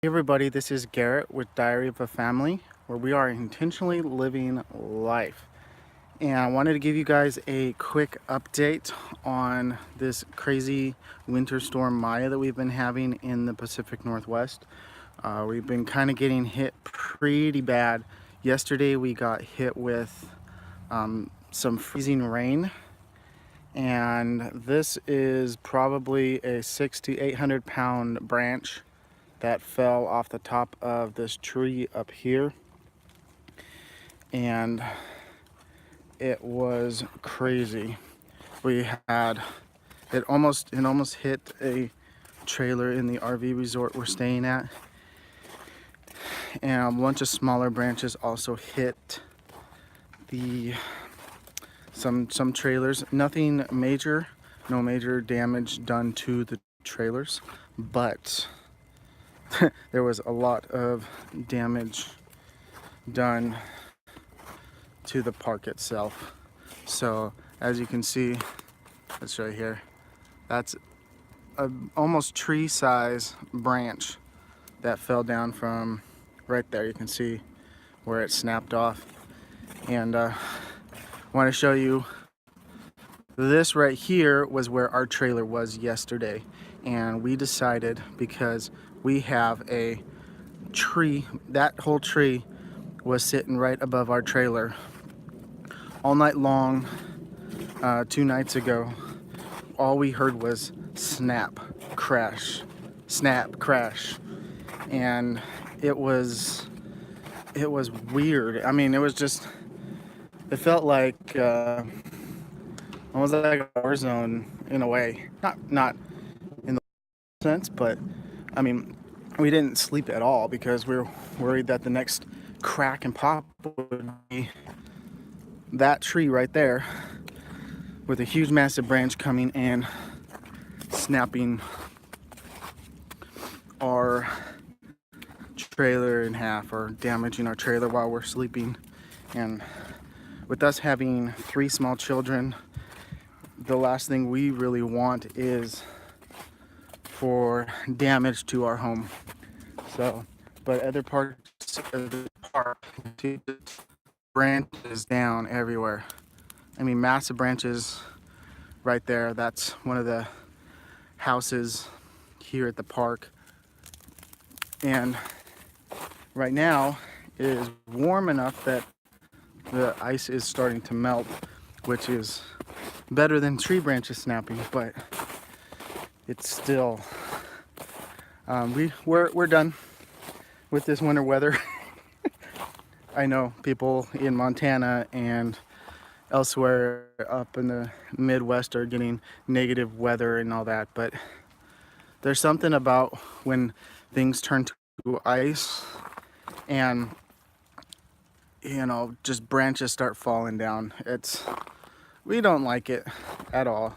Hey everybody, this is Garrett with Diary of a Family, where we are intentionally living life. And I wanted to give you guys a quick update on this crazy winter storm Maya that we've been having in the Pacific Northwest. We've been kind of getting hit pretty bad. Yesterday we got hit with some freezing rain, and this is probably a 600 to 800 pound branch that fell off the top of this tree up here, and it was crazy. We had it almost hit a trailer in the RV resort we're staying at, and a bunch of smaller branches also hit the some trailers. Nothing major, no major damage done to the trailers, but there was a lot of damage done to the park itself. So as you can see, let's right here, that's a almost tree size branch that fell down from right there. You can see where it snapped off. And I want to show you, this right here was where our trailer was yesterday, and we decided, because we have a tree, that whole tree was sitting right above our trailer all night long. 2 nights ago, all we heard was snap, crash, snap, crash, and it was weird. I mean, it felt like almost like a war zone in a way. Not in the sense, but I mean, we didn't sleep at all because we were worried that the next crack and pop would be that tree right there, with a huge massive branch coming and snapping our trailer in half, or damaging our trailer while we're sleeping. And with us having 3 small children, the last thing we really want is for damage to our home. So, but other parts of the park, branches down everywhere. I mean, massive branches right there. That's one of the houses here at the park. And right now it is warm enough that the ice is starting to melt, which is better than tree branches snapping, but it's still we're done with this winter weather. I know people in Montana and elsewhere up in the Midwest are getting negative weather and all that, but there's something about when things turn to ice and, you know, just branches start falling down. We don't like it at all.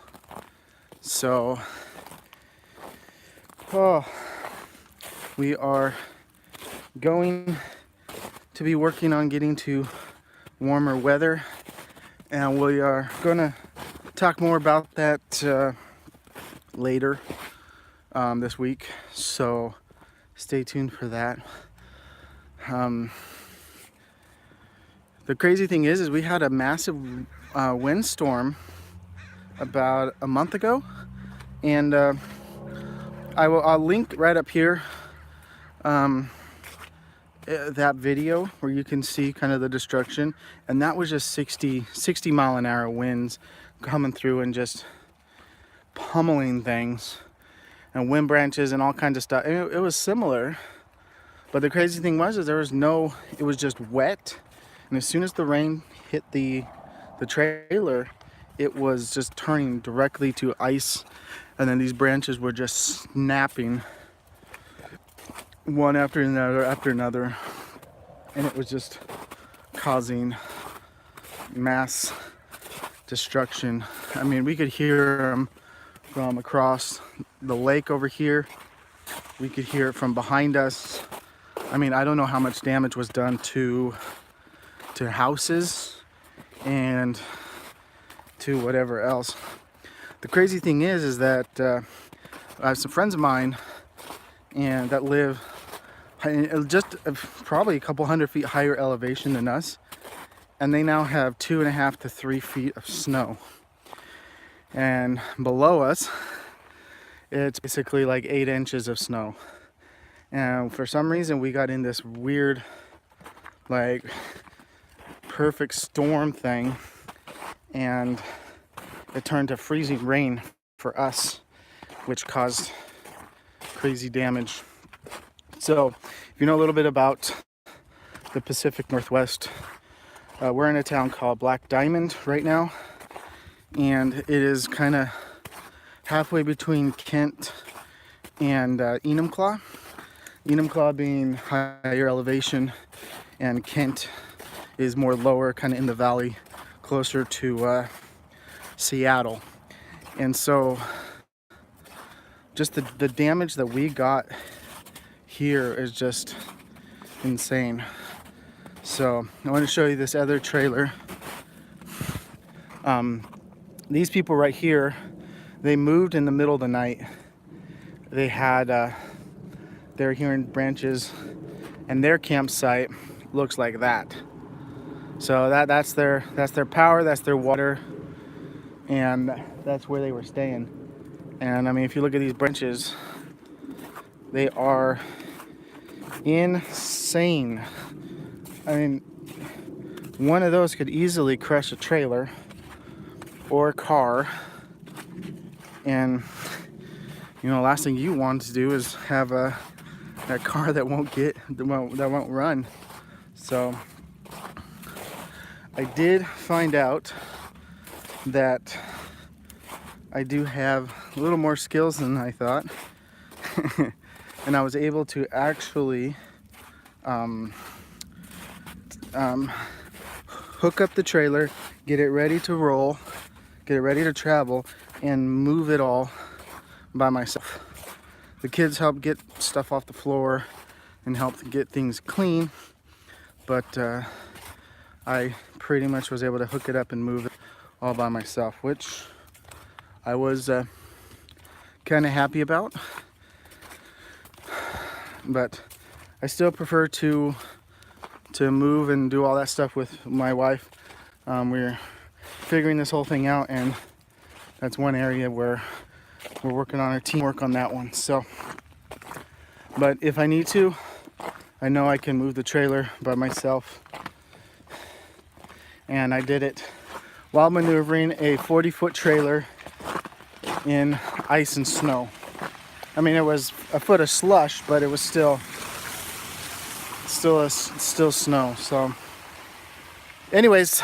So we are going to be working on getting to warmer weather, and we are gonna talk more about that later this week, so stay tuned for that. The crazy thing is we had a massive windstorm about a month ago, and I'll link right up here that video where you can see kind of the destruction, and that was just 60 mile an hour winds coming through and just pummeling things, and wind branches and all kinds of stuff. It was similar, but the crazy thing was it was just wet, and as soon as the rain hit the trailer, it was just turning directly to ice, and then these branches were just snapping one after another, and it was just causing mass destruction. I mean, we could hear them from across the lake over here. We could hear it from behind us. I mean, I don't know how much damage was done to houses and to whatever else. The crazy thing is that I have some friends of mine and that live just probably a couple 100 feet higher elevation than us, and they now have 2.5 to 3 feet of snow. And below us, it's basically like 8 inches of snow. And for some reason, we got in this weird, like, perfect storm thing, and it turned to freezing rain for us, which caused crazy damage. So if you know a little bit about the Pacific Northwest, we're in a town called Black Diamond right now, and it is kind of halfway between Kent and Enumclaw. Enumclaw being higher elevation, and Kent is more lower, kind of in the valley, closer to Seattle. And so just the damage that we got here is just insane. So I want to show you this other trailer. These people right here, they moved in the middle of the night. They had they're here in Branches, and their campsite looks like that. So that's their power, that's their water, and that's where they were staying. And I mean, if you look at these branches, they are insane. I mean, one of those could easily crush a trailer or a car, and you know, last thing you want to do is have a car that won't run. So I did find out that I do have a little more skills than I thought. And I was able to actually hook up the trailer, get it ready to roll, get it ready to travel, and move it all by myself. The kids helped get stuff off the floor and helped get things clean, but I pretty much was able to hook it up and move it all by myself, which I was kind of happy about. But I still prefer to move and do all that stuff with my wife. We're figuring this whole thing out, and that's one area where we're working on our teamwork on that one. So, but if I need to, I know I can move the trailer by myself. And I did it while maneuvering a 40-foot trailer in ice and snow. I mean, it was a foot of slush, but it was still snow. So anyways,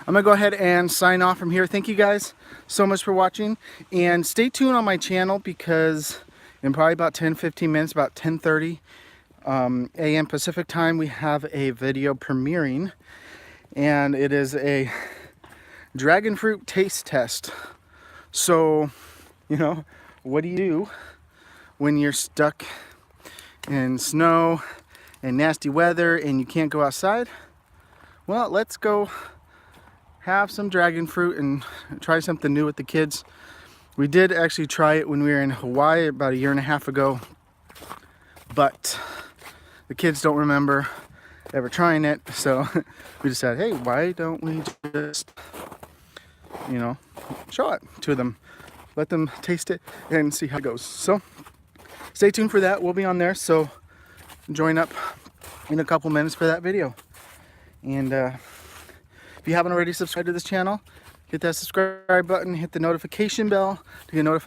I'm gonna go ahead and sign off from here. Thank you guys so much for watching, and stay tuned on my channel, because in probably about 10-15 minutes, about 10:30 a.m. Pacific time, we have a video premiering, and it is a dragon fruit taste test. So, you know, what do you do when you're stuck in snow and nasty weather and you can't go outside? Well, let's go have some dragon fruit and try something new with the kids. We did actually try it when we were in Hawaii about a year and a half ago, but the kids don't remember ever trying it, so we decided, hey, why don't we just, you know, show it to them, let them taste it and see how it goes. So stay tuned for that. We'll be on there, so join up in a couple minutes for that video. And if you haven't already subscribed to this channel, hit that subscribe button, hit the notification bell to get notified